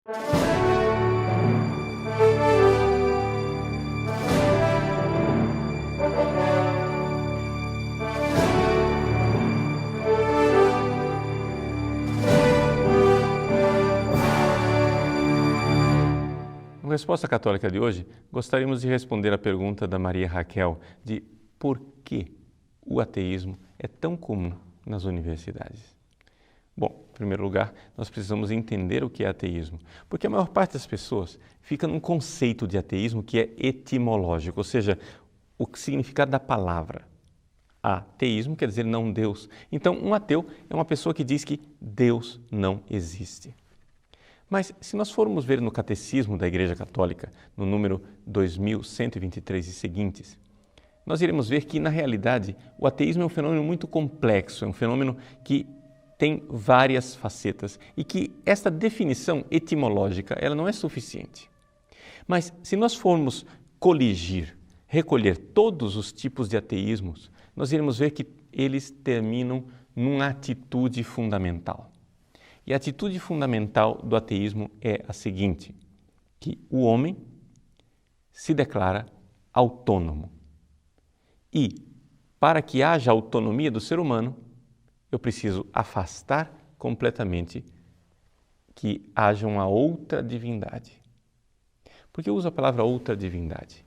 Na Resposta Católica de hoje, gostaríamos de responder a pergunta da Maria Raquel de por que o ateísmo é tão comum nas universidades. Bom, em primeiro lugar, nós precisamos entender o que é ateísmo, porque a maior parte das pessoas fica num conceito de ateísmo que é etimológico, ou seja, o significado da palavra. Ateísmo quer dizer não Deus. Então, um ateu é uma pessoa que diz que Deus não existe. Mas, se nós formos ver no Catecismo da Igreja Católica, no número 2123 e seguintes, nós iremos ver que, na realidade, o ateísmo é um fenômeno muito complexo, é um fenômeno que tem várias facetas e que esta definição etimológica ela não é suficiente. Mas, se nós formos coligir, recolher todos os tipos de ateísmos, nós iremos ver que eles terminam numa atitude fundamental. E a atitude fundamental do ateísmo é a seguinte, que o homem se declara autônomo. E, para que haja autonomia do ser humano, eu preciso afastar completamente que haja uma outra divindade. Por que eu uso a palavra outra divindade?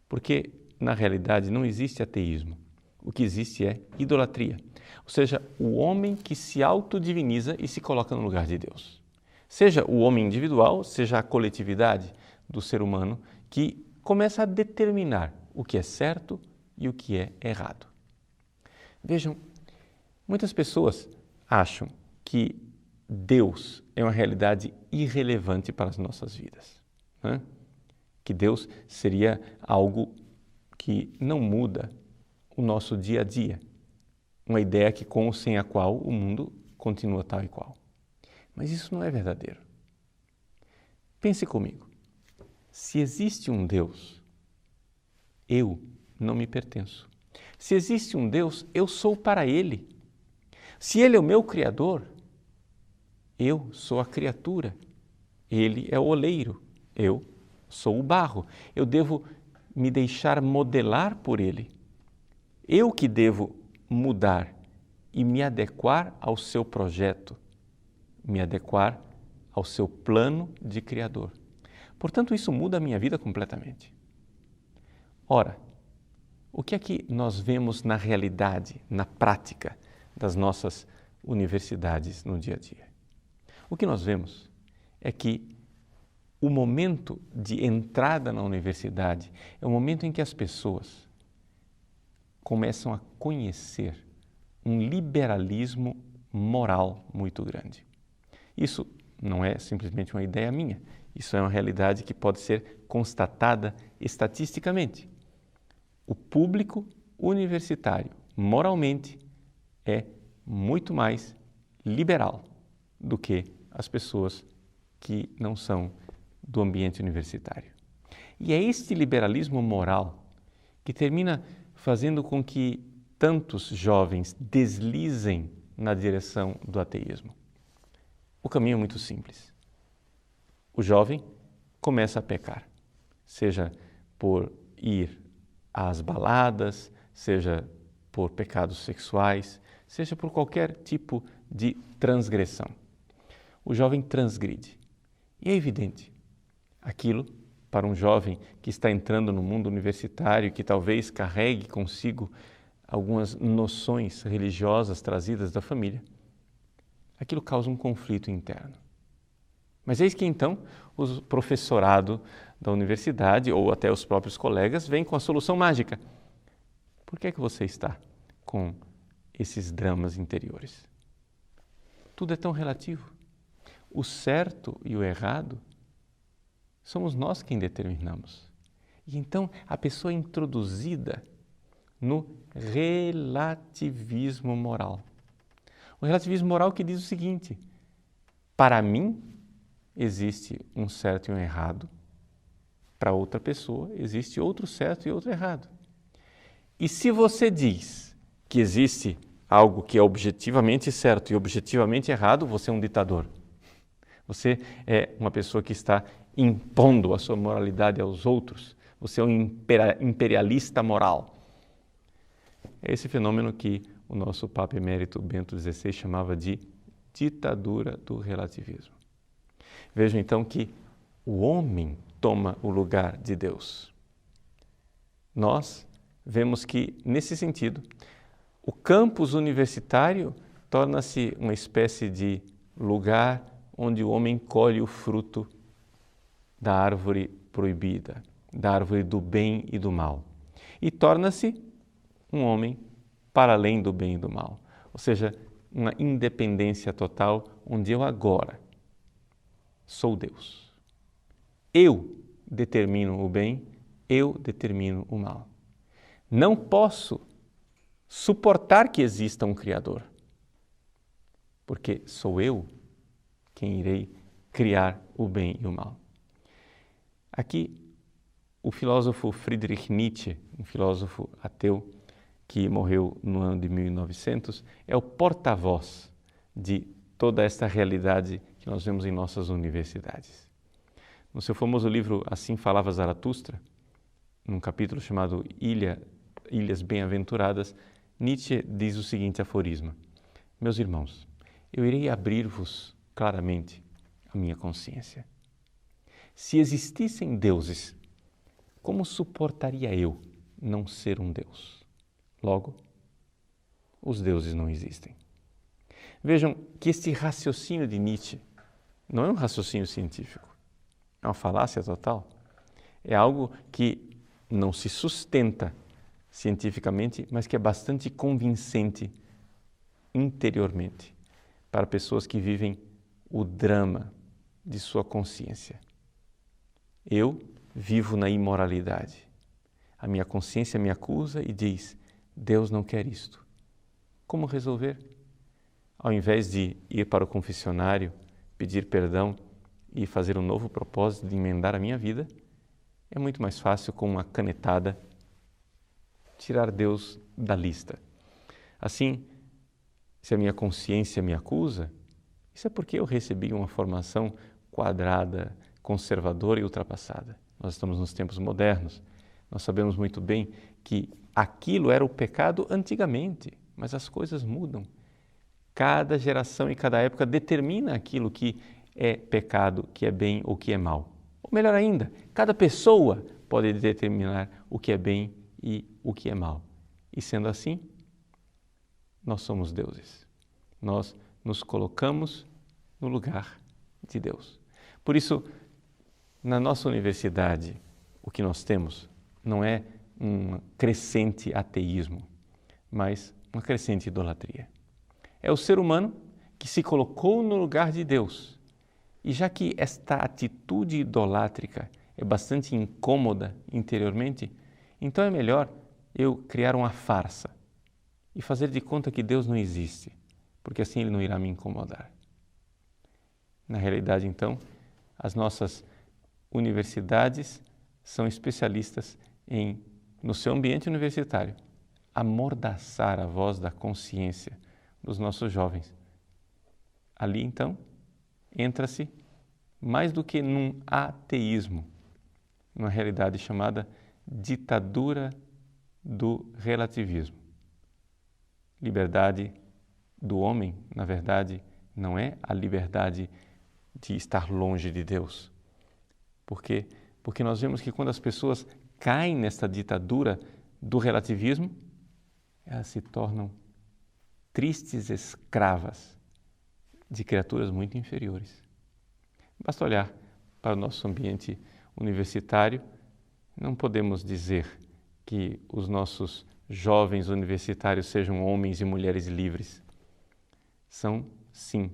Porque, na realidade, não existe ateísmo. O que existe é idolatria. Ou seja, o homem que se autodiviniza e se coloca no lugar de Deus. Seja o homem individual, seja a coletividade do ser humano que começa a determinar o que é certo e o que é errado. Vejam, muitas pessoas acham que Deus é uma realidade irrelevante para as nossas vidas, né? Que Deus seria algo que não muda o nosso dia a dia. Uma ideia que com ou sem a qual o mundo continua tal e qual. Mas isso não é verdadeiro. Pense comigo. Se existe um Deus, eu não me pertenço. Se existe um Deus, eu sou para Ele. Se Ele é o meu Criador, eu sou a criatura. Ele é o oleiro, eu sou o barro. Eu devo me deixar modelar por Ele. Eu que devo mudar e me adequar ao seu projeto, me adequar ao seu plano de Criador. Portanto, isso muda a minha vida completamente. Ora, o que é que nós vemos na realidade, na prática das nossas universidades no dia a dia? O que nós vemos é que o momento de entrada na universidade é o momento em que as pessoas começam a conhecer um liberalismo moral muito grande. Isso não é simplesmente uma ideia minha, isso é uma realidade que pode ser constatada estatisticamente. O público universitário, moralmente, é muito mais liberal do que as pessoas que não são do ambiente universitário. E é este liberalismo moral que termina fazendo com que tantos jovens deslizem na direção do ateísmo. O caminho é muito simples. O jovem começa a pecar, seja por ir às baladas, seja por pecados sexuais, seja por qualquer tipo de transgressão. O jovem transgride. E é evidente, aquilo para um jovem que está entrando no mundo universitário, que talvez carregue consigo algumas noções religiosas trazidas da família, aquilo causa um conflito interno. Mas eis que então o professorado da universidade ou até os próprios colegas vêm com a solução mágica. Por que é que você está com esses dramas interiores? Tudo é tão relativo. O certo e o errado somos nós quem determinamos. E então a pessoa é introduzida no relativismo moral. O relativismo moral que diz o seguinte: para mim existe um certo e um errado, para outra pessoa existe outro certo e outro errado. E se você diz que existe algo que é objetivamente certo e objetivamente errado, você é um ditador. Você é uma pessoa que está impondo a sua moralidade aos outros. Você é um imperialista moral. É esse fenômeno que o nosso Papa Emérito Bento XVI chamava de ditadura do relativismo. Vejam então que o homem toma o lugar de Deus. Nós vemos que, nesse sentido, o campus universitário torna-se uma espécie de lugar onde o homem colhe o fruto da árvore proibida, da árvore do bem e do mal. E torna-se um homem para além do bem e do mal. Ou seja, uma independência total, onde eu agora sou Deus. Eu determino o bem, eu determino o mal. Não posso suportar que exista um Criador, porque sou eu quem irei criar o bem e o mal. Aqui, o filósofo Friedrich Nietzsche, um filósofo ateu que morreu no ano de 1900, é o porta-voz de toda esta realidade que nós vemos em nossas universidades. No seu famoso livro Assim Falava Zaratustra, num capítulo chamado Ilhas Bem-Aventuradas, Nietzsche diz o seguinte aforisma: meus irmãos, eu irei abrir-vos claramente a minha consciência. Se existissem deuses, como suportaria eu não ser um Deus? Logo, os deuses não existem. Vejam que este raciocínio de Nietzsche não é um raciocínio científico, é uma falácia total. É algo que não se sustenta cientificamente, mas que é bastante convincente interiormente para pessoas que vivem o drama de sua consciência. Eu vivo na imoralidade. A minha consciência me acusa e diz: Deus não quer isto. Como resolver? Ao invés de ir para o confessionário, pedir perdão e fazer um novo propósito de emendar a minha vida, é muito mais fácil, com uma canetada, tirar Deus da lista. Assim, se a minha consciência me acusa, isso é porque eu recebi uma formação quadrada, conservadora e ultrapassada. Nós estamos nos tempos modernos. Nós sabemos muito bem que aquilo era o pecado antigamente, mas as coisas mudam. Cada geração e cada época determina aquilo que é pecado, que é bem ou que é mal. Ou melhor ainda, cada pessoa pode determinar o que é bem e o que é mal. E sendo assim, nós somos deuses. Nós nos colocamos no lugar de Deus. Por isso, na nossa universidade, o que nós temos não é um crescente ateísmo, mas uma crescente idolatria. É o ser humano que se colocou no lugar de Deus. E já que esta atitude idolátrica é bastante incômoda interiormente, então é melhor eu criar uma farsa e fazer de conta que Deus não existe, porque assim Ele não irá me incomodar. Na realidade, então, as nossas universidades são especialistas em, no seu ambiente universitário, amordaçar a voz da consciência dos nossos jovens. Ali, então, entra-se mais do que num ateísmo, numa realidade chamada ditadura do relativismo. Liberdade do homem, na verdade, não é a liberdade de estar longe de Deus. Por quê? Porque nós vemos que quando as pessoas caem nesta ditadura do relativismo, elas se tornam tristes escravas de criaturas muito inferiores. Basta olhar para o nosso ambiente universitário, não podemos dizer que os nossos jovens universitários sejam homens e mulheres livres. São, sim,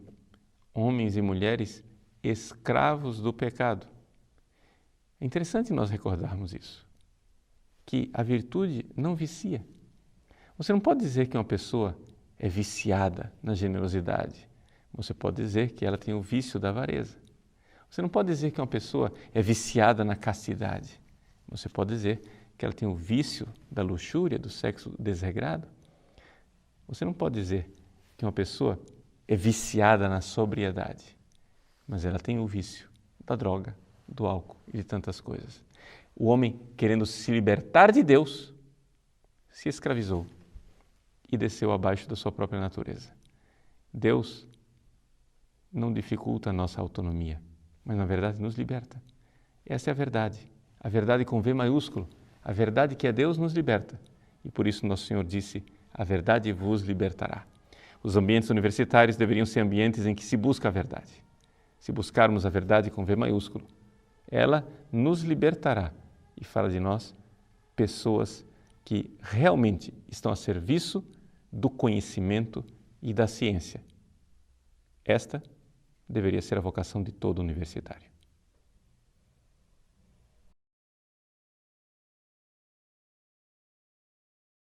homens e mulheres escravos do pecado. É interessante nós recordarmos isso, que a virtude não vicia. Você não pode dizer que uma pessoa é viciada na generosidade. Você pode dizer que ela tem o vício da avareza. Você não pode dizer que uma pessoa é viciada na castidade. Você pode dizer que ela tem o vício da luxúria, do sexo desregrado. Você não pode dizer que uma pessoa é viciada na sobriedade. mas ela tem o vício da droga, do álcool e de tantas coisas. O homem, querendo se libertar de Deus, se escravizou e desceu abaixo da sua própria natureza. Deus não dificulta a nossa autonomia, mas na verdade nos liberta. Essa é a verdade com V maiúsculo, a verdade que é Deus nos liberta. E por isso nosso Senhor disse, a verdade vos libertará. Os ambientes universitários deveriam ser ambientes em que se busca a verdade. Se buscarmos a verdade com V maiúsculo, ela nos libertará e fará de nós pessoas que realmente estão a serviço do conhecimento e da ciência. Esta deveria ser a vocação de todo universitário.